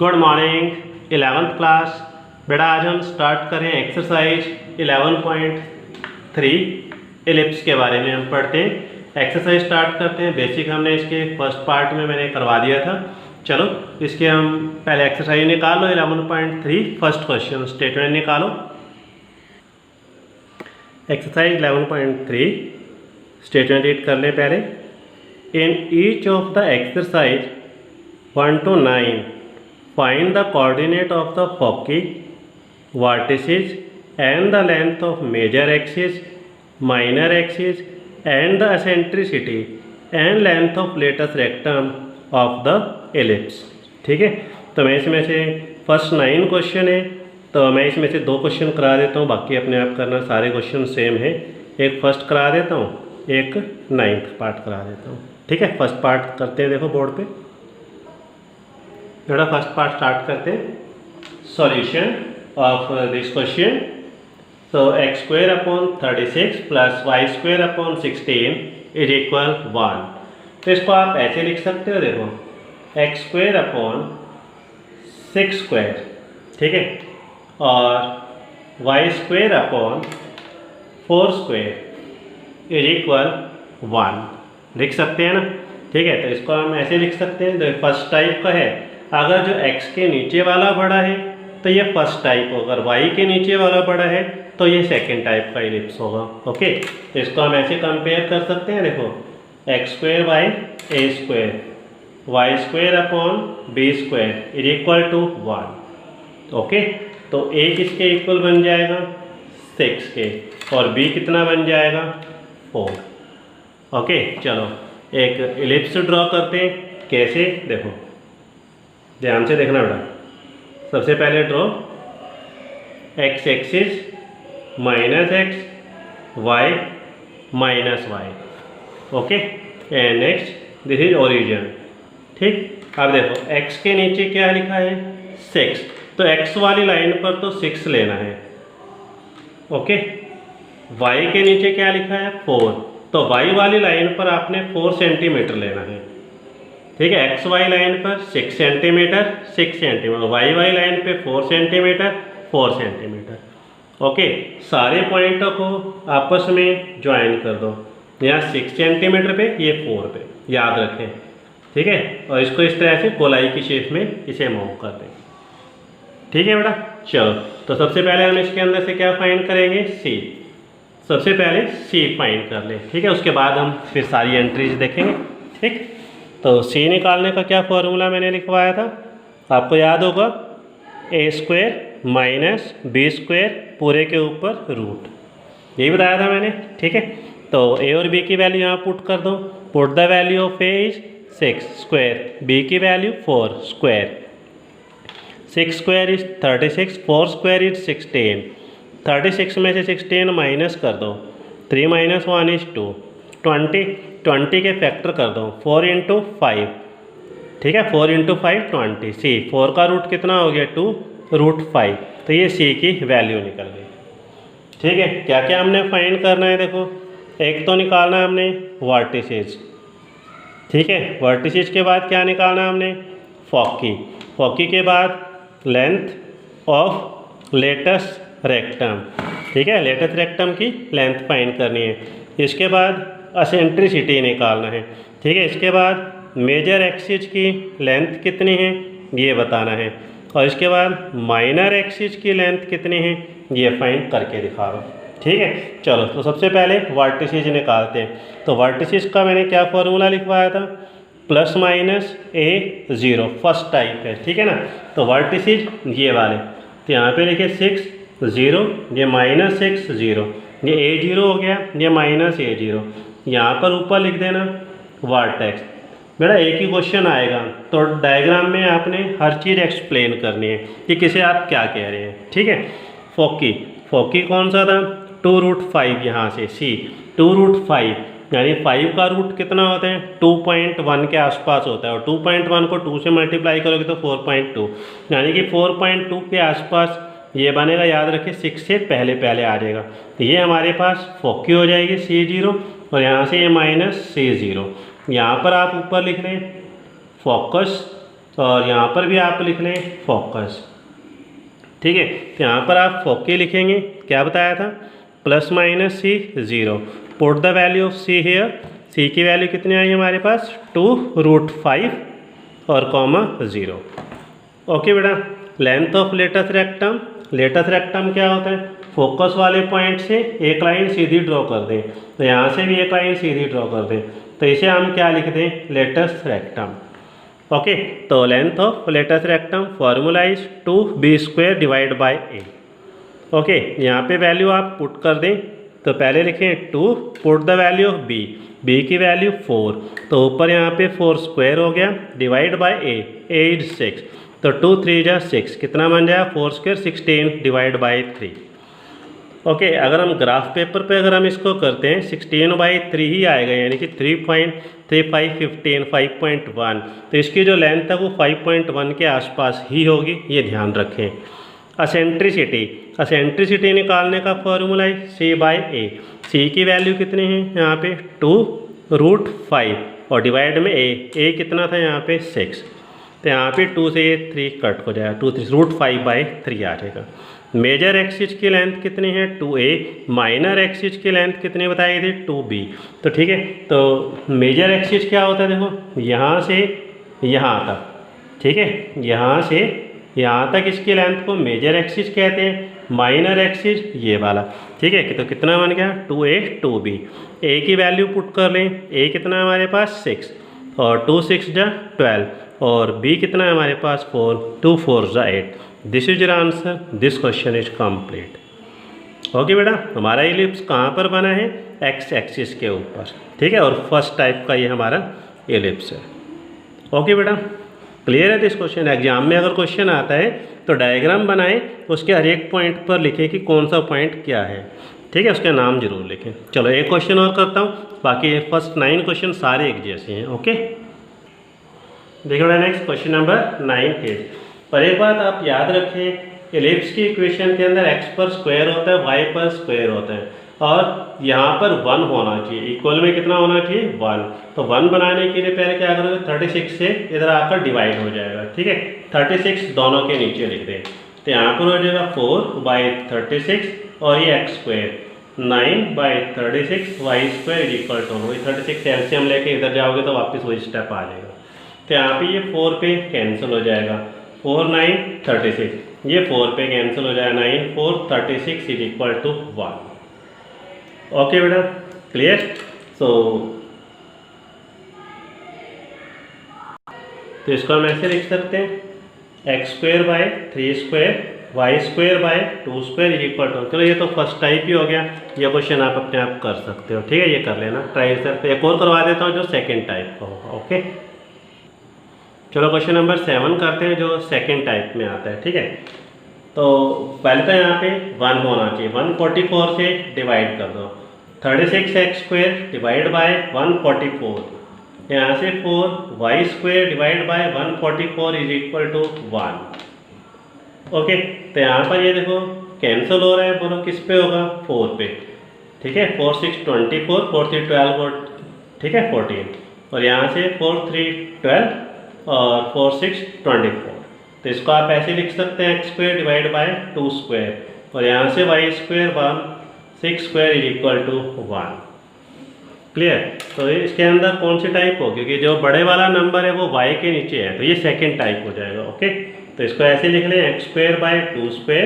Good morning 11th class. बेटा आज हम स्टार्ट करें एक्सरसाइज 11.3 एलिप्स के बारे में हम पढ़ते हैं। एक्सरसाइज स्टार्ट करते हैं। बेसिक हमने इसके फर्स्ट पार्ट में मैंने करवा दिया था। चलो इसके हम पहले एक्सरसाइज निकालो। 11.3 फर्स्ट क्वेश्चन स्टेटमेंट निकालो। एक्सरसाइज 11.3 स्टेटमेंट रीड कर ले पहले। In each of the exercise 1 to 9 find the coordinate of the foci, vertices and the length of major axis, minor axis and the eccentricity and length of latus rectum of the ellipse। ठीक है, तो मैं इसमें से first 9 question है, तो मैं इसमें से 2 क्वेश्चन करा देता हूँ, बाकी अपने आप करना। सारे क्वेश्चन सेम है। एक फर्स्ट करा देता हूँ, एक 9th पार्ट करा देता हूँ। ठीक है, फर्स्ट पार्ट करते हैं। देखो बोर्ड पे थोड़ा फर्स्ट पार्ट स्टार्ट करते हैं। Solution of this question. तो x square upon 36 plus y square upon 16 is equal 1। तो इसको आप ऐसे लिख सकते हो। देखो x स्क्वायर अपॉन 6 स्क्वायर, ठीक है, और y square upon 4 square is equal 1 लिख सकते हैं ना। ठीक है, तो इसको हम ऐसे लिख सकते हैं। तो फर्स्ट टाइप का है। अगर जो x के नीचे वाला बड़ा है तो ये फर्स्ट टाइप होगा, अगर y के नीचे वाला बड़ा है तो ये सेकंड टाइप का इलिप्स होगा। ओके, इसको हम ऐसे कंपेयर कर सकते हैं। देखो x square by a square, y square upon b square is equal to 1। Okay, तो a किसके इक्वल बन जाएगा 6 के, और b कितना बन जाएगा 4। ओके, चलो एक इलिप्स ड्रॉ करते हैं। कैसे, देखो ध्यान से देखना बेटा। सबसे पहले draw x axis minus x, y minus y। Okay, and next this is origin. ठीक, अब देखो x के नीचे क्या लिखा है 6, तो x वाली लाइन पर तो 6 लेना है। ओके, y के नीचे क्या लिखा है 4, तो y वाली लाइन पर आपने 4 सेंटीमीटर लेना है। ठीक है, एक्स वाई लाइन पर 6 centimetre 6 centimetre, y y line पे 4 सेंटीमीटर 4 सेंटीमीटर। ओके, सारे पॉइंटों को आपस में ज्वाइन कर दो। यहाँ 6 सेंटीमीटर पे, ये 4 पे, याद रखें। ठीक है, और इसको इस तरह से गोलाई की शेप में इसे मूव कर दें। ठीक है बेटा, चलो तो सबसे पहले हम इसके अंदर से क्या फाइंड करेंगे सी। सबसे पहले सी फाइंड कर लें। ठीक है, उसके बाद हम फिर सारी एंट्रीज देखेंगे। ठीक, तो सी निकालने का क्या फॉर्मूला मैंने लिखवाया था, आपको याद होगा, ए स्क्वायर माइनस बी स्क्वायर पूरे के ऊपर रूट, यही बताया था मैंने। ठीक है, तो ए और बी की वैल्यू यहाँ पुट कर दो। Put the value of A is 6 square, B की value 4 square. 6 square is 36, 4 square is 16। 36 में से 16 माइनस कर दो, 3 माइनस 1 इज 2। 20 के फैक्टर कर दो, 4 इंटू 5। ठीक है, 4 इंटू 5 20। सी 4 का रूट कितना हो गया 2 रूट 5, तो ये सी की वैल्यू निकल गई। ठीक है, क्या क्या हमने फाइंड करना है, देखो एक तो निकालना है हमने वर्टिसेस। ठीक है, वर्टिसेस के बाद क्या निकालना है हमने फोकी। फोकी के बाद लेंथ ऑफ लेटस रेक्टम। ठीक है, लेटस रेक्टम की लेंथ फाइंड करनी है। इसके बाद एसेंट्रिसिटी निकालना है। ठीक है, इसके बाद मेजर एक्सिस की लेंथ कितनी है ये बताना है, और इसके बाद माइनर एक्सिस की लेंथ कितनी है ये फाइंड करके दिखा दो। ठीक है, चलो तो सबसे पहले वर्टिसेस निकालते हैं। तो वर्टिसेस का मैंने क्या फॉर्मूला लिखवाया था, plus minus a0 first type है। ठीक है ना, तो वर्टिसेस ये वाले, तो यहाँ पे लिखे 6 0, ये माइनस 6 0, ये a0 हो गया, ये माइनस a0। यहाँ पर ऊपर लिख देना वर्टेक्स। बेटा एक ही क्वेश्चन आएगा तो डायग्राम में आपने हर चीज़ एक्सप्लेन करनी है कि किसे आप क्या कह रहे हैं। ठीक है, फोकी, फोकी कौन सा था 2 रूट 5, यहाँ से सी 2 रूट 5, यानी 5 का रूट कितना होता है 2.1 के आसपास होता है, और 2.1 को 2 से मल्टीप्लाई करोगे तो 4.2, यानी कि 4.2 के आसपास ये बनेगा। याद रखिए 6 से पहले पहले आ जाएगा, तो ये हमारे पास फोकी हो जाएगी C0, और यहाँ से ये माइनस C0। यहाँ पर आप ऊपर लिख लें फोकस और यहाँ पर भी आप लिख लें फोकस। ठीक है, तो यहाँ पर आप फोके लिखेंगे, क्या बताया था, plus minus C 0। Put the value of C here, C की वैल्यू कितनी आई हमारे पास 2√5 और कॉमा 0। ओके बेटा, length of latus rectum, latus rectum क्या होता है, फोकस वाले पॉइंट से एक लाइन सीधी ड्रॉ कर दें, तो यहाँ से भी एक लाइन सीधी ड्रॉ कर दें, तो इसे हम क्या लिख दें, लेटस रेक्टम। ओके, तो length of latus rectum formula is 2b² divide by a। Okay, यहाँ पे वैल्यू आप पुट कर दें, तो पहले लिखें 2, put the value of b की वैल्यू 4, तो ऊपर यहाँ पे 4² हो गया, डिवाइड बाय a इज 6, तो 2 3 जा 6, कितना बन जाएगा 4² 16 डिवाइड बाई 3। ओके, अगर हम ग्राफ पेपर पे अगर हम इसको करते हैं 16/3 ही आएगा, यानी कि 3.3515 5.1, तो इसकी जो लेंथ है वो 5.1 के आसपास ही होगी, ये ध्यान रखें। असेंट्रिसिटी, असेंट्रिसिटी निकालने का फॉर्मूला है c/a। c की वैल्यू कितनी है यहाँ पे 2√5 और डिवाइड में a कितना था यहाँ पे 6, तो यहाँ पे 2 से ये 3 कट हो जाएगा, 2 √5/3 आ जाएगा। मेजर एक्सिस की लेंथ कितनी है 2a, माइनर एक्सिस की लेंथ कितनी बताई थी 2b। तो ठीक है, तो मेजर एक्सिस क्या होता है, देखो यहाँ से यहाँ तक, ठीक है, यहाँ से यहाँ तक इसकी लेंथ को मेजर एक्सिस कहते हैं, माइनर एक्सिस ये वाला। ठीक है, तो कितना बन गया 2a 2b। a की वैल्यू पुट कर लें, a कितना हमारे पास 6 और 2 6 जा 12 और b कितना है हमारे पास 4, 2 4 जा 8। This is your answer, this question is complete. Okay बेटा, हमारा इलिप्स कहाँ पर बना है, एक्स एक्सिस के ऊपर। ठीक है, और फर्स्ट टाइप का ये हमारा इलिप्स है। ओके बेटा, क्लियर है दिस क्वेश्चन। एग्जाम में अगर क्वेश्चन आता है तो डायग्राम बनाएं, उसके हर एक पॉइंट पर लिखें कि कौन सा पॉइंट क्या है। ठीक है, उसका नाम जरूर लिखें। चलो एक क्वेश्चन और करता हूँ, बाकी फर्स्ट 9 क्वेश्चन सारे एक जैसे हैं। ओके, देखो बेटा, नेक्स्ट क्वेश्चन नंबर 9 है। पर एक बात आप याद रखें, एलिप्स की इक्वेशन के अंदर x पर स्क्वायर होता है, y पर स्क्वायर होता है, और यहाँ पर 1 होना चाहिए, इक्वल में कितना होना चाहिए 1। तो 1 बनाने के लिए पहले क्या करोगे, 36 से इधर आकर डिवाइड हो जाएगा। ठीक है, 36 दोनों के नीचे लिख दें, तो यहाँ पर हो जाएगा 4/36 और ये x², 9/36 y² is equal to, वही 36 एलसीएम लेके इधर जाओगे तो वापस वही स्टेप आ जाएगा। तो यहाँ पे ये 4 पे कैंसिल हो जाएगा, 4 9 36, ये 4 पे कैंसिल हो जाएगा, 9 4 36 इज इक्वल टू 1। ओके बेटा, क्लियर। तो इसको हम ऐसे लिख सकते हैं x²/3² y²/2² is equal to, चलो ये तो फर्स्ट टाइप ही हो गया, ये क्वेश्चन आप अपने आप कर सकते हो। ठीक है, ये कर लेना ट्राई सर। एक और करवा देता हूँ जो सेकेंड टाइप का होगा। ओके, चलो क्वेश्चन नंबर 7 करते हैं, जो सेकेंड टाइप में आता है। ठीक है, तो पहले तो यहाँ पे 1 होना चाहिए, 144 से डिवाइड कर दो, 36x² डिवाइड बाय 144, यहाँ से 4y² divide by 144 is equal to 1। Okay, तो यहाँ पर ये देखो कैंसिल हो रहा है, बोलो किस पे होगा 4 पे। ठीक है, 4 6 24, 4 3 12, ठीक है 14, और यहाँ से 4 3 12 और 4 6 24, तो इसको आप ऐसे लिख सकते हैं x² डिवाइड बाय 2², और यहाँ से y² 6² is equal to 1। Clear. तो इसके अंदर कौन सी टाइप हो, क्योंकि जो बड़े वाला नंबर है वो y के नीचे है, तो ये सेकेंड टाइप हो जाएगा। ओके, तो इसको ऐसे लिख लें x² बाय 2²,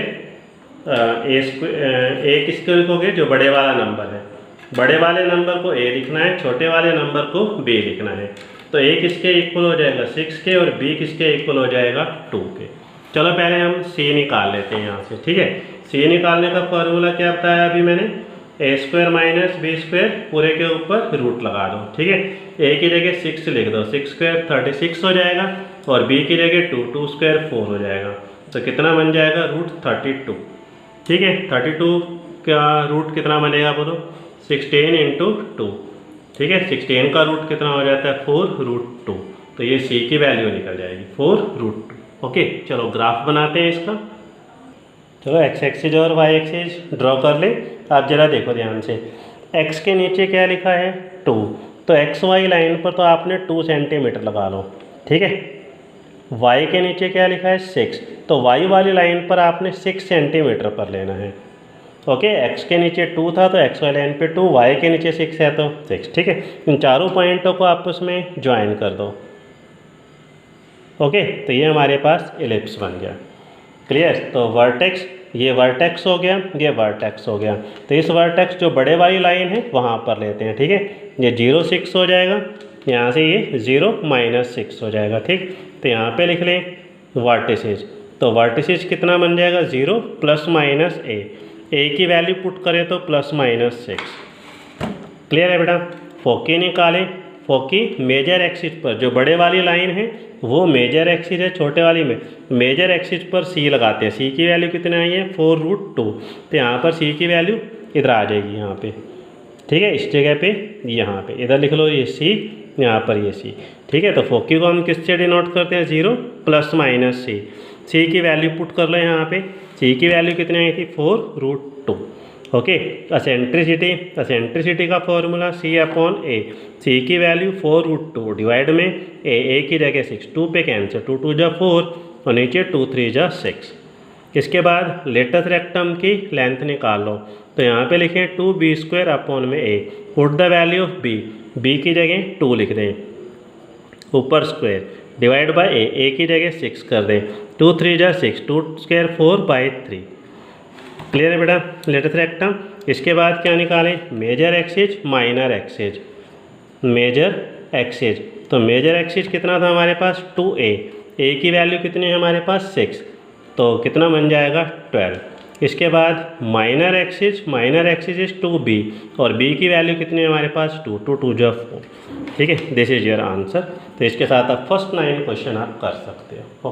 a किसको लिखोगे, जो बड़े वाला नंबर है, बड़े वाले नंबर को a लिखना है, छोटे वाले नंबर को b लिखना है। तो a किसके इक्वल हो जाएगा 6 के, और b किसके इक्वल हो जाएगा 2 के। चलो पहले हम c निकाल लेते हैं यहाँ से। ठीक है, c निकालने का फॉर्मूला क्या बताया अभी मैंने, a² माइनस b² पूरे के ऊपर रूट लगा दो। ठीक है, a की जगह 6 लिख दो, 6² 36 हो जाएगा, और b की जगह 2² 4 हो जाएगा, तो कितना बन जाएगा √32। ठीक है, 32 का रूट कितना बनेगा बोलो, 16 × 2। ठीक है, 16 का रूट कितना हो जाता है 4√2, तो ये c की वैल्यू निकल जाएगी 4√2। ओके, चलो ग्राफ बनाते हैं इसका। चलो x एक्सिस और y एक्सिस ड्रॉ कर ले। आप जरा देखो ध्यान से, x के नीचे क्या लिखा है 2, तो xy लाइन पर तो आपने 2 सेंटीमीटर लगा लो। ठीक है, y के नीचे क्या लिखा है 6, तो y वाली लाइन पर आपने 6 सेंटीमीटर पर लेना है। ओके, x के नीचे 2 था तो x वाली लाइन पे 2, y के नीचे 6 है तो 6। ठीक है, इन चारों पॉइंटों को आपस में ज्वाइन कर दो। ओके, तो ये हमारे पास एलिप्स बन गया। क्लियर, तो वर्टेक्स, ये वर्टेक्स हो गया, ये वर्टेक्स हो गया। तो इस वर्टेक्स जो बड़े वाली लाइन है वहाँ पर लेते हैं। ठीक है, ये 0 6 हो जाएगा, यहाँ से ये 0 -6 हो जाएगा। ठीक, तो यहाँ पे लिख लें वर्टिसेज, तो वर्टिसेज कितना बन जाएगा 0 ± a की वैल्यू पुट करें तो ±6। क्लियर है बेटा। फोकी निकालें, फोकी मेजर एक्सिस पर, जो बड़े वाली लाइन है वो मेजर एक्सिस है, छोटे वाली में मेजर एक्सिस पर c लगाते हैं। c की वैल्यू कितनी आई है 4√2, तो यहाँ पर c की वैल्यू इधर आ जाएगी यहाँ पे। ठीक है, इस जगह पे यहाँ पे इधर लिख लो ये c, यहाँ पर ये c। ठीक है, तो फोकी को हम किससे डिनोट करते हैं 0 ± c की वैल्यू पुट कर लो यहाँ पे। c की वैल्यू कितनी आई थी 4√2। ओके, एसेंट्रिसिटी का फॉर्मूला c/a, c की वैल्यू 4√2 डिवाइड में a की जगह 6, 2 पे कैंसिल, 2 2 जा 4 और नीचे 2 3 जा 6। इसके बाद लेटस रेक्टम की लेंथ निकाल लो, तो यहाँ पे लिखें 2b² में a, put the value of b की जगह 2 लिख दें, ऊपर स्क्वायर डिवाइड बाय a की जगह 6 कर दें, 2 3 जा 6, 2 स्क्वायर 4/3। क्लियर है बेटा, लेटस रेक्टम। इसके बाद क्या निकालें, major axis minor axis, major axis. तो मेजर एक्सिस कितना था हमारे पास 2a, a की वैल्यू कितनी है हमारे पास 6, तो कितना बन जाएगा 12। इसके बाद माइनर एक्सिस इज 2b, और b की वैल्यू कितनी है हमारे पास 2, 2 2 जा 4। ठीक है, दिस इज योर आंसर। तो इसके साथ आप फर्स्ट 9 क्वेश्चन आप कर सकते हो।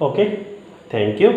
Okay, thank you.